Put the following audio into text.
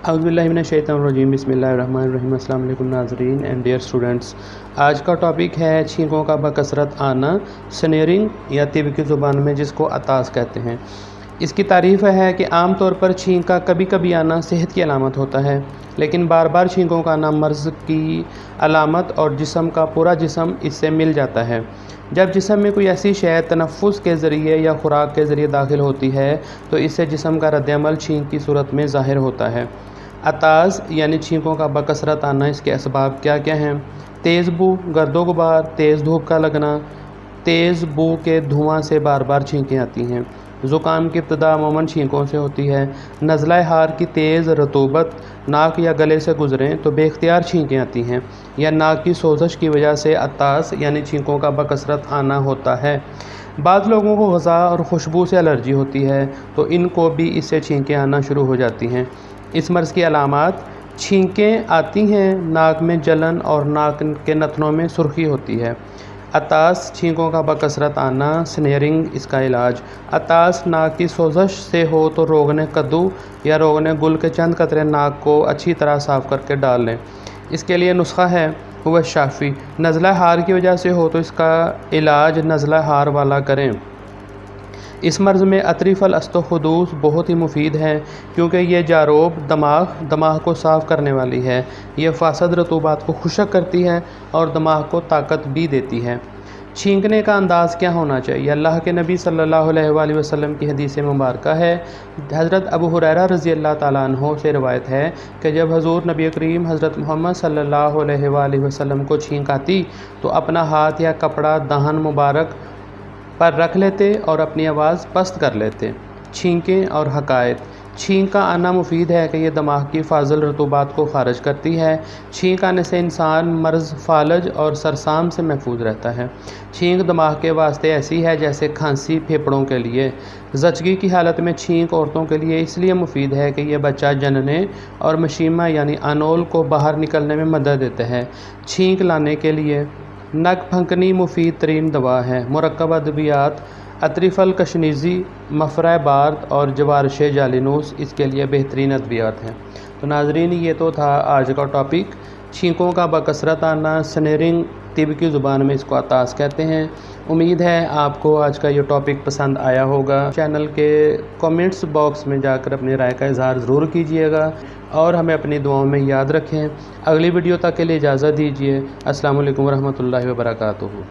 औज़ुबिल्लाहिमिनश्शैतानिर्रजीम बिस्मिल्लाहिर्रहमानिर्रहीम। अस्सलाम वालेकुम नाज़रीन एंड डियर स्टूडेंट्स। आज का टॉपिक है छींकों का बकसरत आना, स्नेयरिंग या तिब की ज़ुबान में जिसको अतास कहते हैं। इसकी तारीफ़ है कि आम तौर पर छींक का कभी कभी आना सेहत की अलामत होता है, लेकिन बार बार छींकों का आना मर्ज़ की अलामत और जिस्म का पूरा जिस्म इससे मिल जाता है। जब जिस्म में कोई ऐसी शय तनफ़ुस के ज़रिए या खुराक के ज़रिए दाखिल होती है तो इससे जिस्म का रद्दअमल छींक की सूरत में ज़ाहिर होता है। अताज़ यानी छींकों का बकसरत आना, इसके असबाब क्या क्या हैं? तेज़ बू, गर्दो गुबार, तेज़ धूप का लगना, तेज़ बू के धुआं से बार बार छींकें आती हैं। ज़ुकाम की इब्तदा अमूमन छींकों से होती है। नज़ला हार की तेज़ रतूबत नाक या गले से गुज़रें तो बेख्तियार छींकें आती हैं, या नाक की सोजश की वजह से अतास यानी छींकों का बकसरत आना होता है। बाज़ लोगों को ग़िज़ा और खुशबू से एलर्जी होती है तो इनको भी इससे छींकें आना शुरू हो जाती हैं। इस मर्ज़ की अलामात: छींकें आती हैं, नाक में जलन और नाक के नथनों में सुर्खी होती है। अतास छींकों का बकसरत आना, स्नेयरिंग इसका इलाज: अतास नाक की सोजश से हो तो रोगन कद्दू या रोगन गुल के चंद कतरे नाक को अच्छी तरह साफ़ करके डाल लें। इसके लिए नुस्खा है हुआ शाफ़ी। नज़ला हार की वजह से हो तो इसका इलाज नज़ला हार वाला करें। इस मर्ज़ में अतरीफ़ल अस्तखुदूस बहुत ही मुफीद है, क्योंकि ये जारोब दमाग को साफ़ करने वाली है। ये फासद रतूबात को खुशक करती है और दमाग को ताकत भी देती है। छींकने का अंदाज़ क्या होना चाहिए? अल्लाह के नबी सल्लल्लाहु अलैहि वसल्लम की हदीस मुबारक है, हज़रत अबू हुरैरा रज़ी अल्लाह ताला अन्हो से रवायत है कि जब हज़ूर नबी करीम हज़रत मोहम्मद सल्लल्लाहु अलैहि वसल्लम को छींक आती तो अपना हाथ या कपड़ा दाहन मुबारक पर रख लेते और अपनी आवाज़ पस्त कर लेते। छींकें और हकायत: छींक का आना मुफीद है कि यह दिमाग की फाजिल रतूबात को खारिज करती है। छींक आने से इंसान मर्ज़, फालज और सरसाम से महफूज रहता है। छींक दिमाग के वास्ते ऐसी है जैसे खांसी फेफड़ों के लिए। ज़चगी की हालत में छींक औरतों के लिए इसलिए मुफीद है कि यह बच्चा जनने और मशीमा यानी अनोल को बाहर निकलने में मदद देता है। छींक लाने के लिए नक फंकनी मुफीद तरीन दवा है। मुरक्कब अद्वियात: अतरीफ़ल कशनीज़ी, मफरा बार्द और जवारश जालिनूस इसके लिए बेहतरीन अद्वियात हैं। तो नाज़रीन, ये तो था आज का टॉपिक, छींकों का बकसरत आना, स्नेयरिंग, तिब की ज़ुबान में इसको अतास कहते हैं। उम्मीद है आपको आज का ये टॉपिक पसंद आया होगा। चैनल के कमेंट्स बॉक्स में जाकर अपनी राय का इज़हार ज़रूर कीजिएगा और हमें अपनी दुआओं में याद रखें। अगली वीडियो तक के लिए इजाज़त दीजिए। अस्सलामु अलैकुम वरहमतुल्लाहि वबरकातुहू।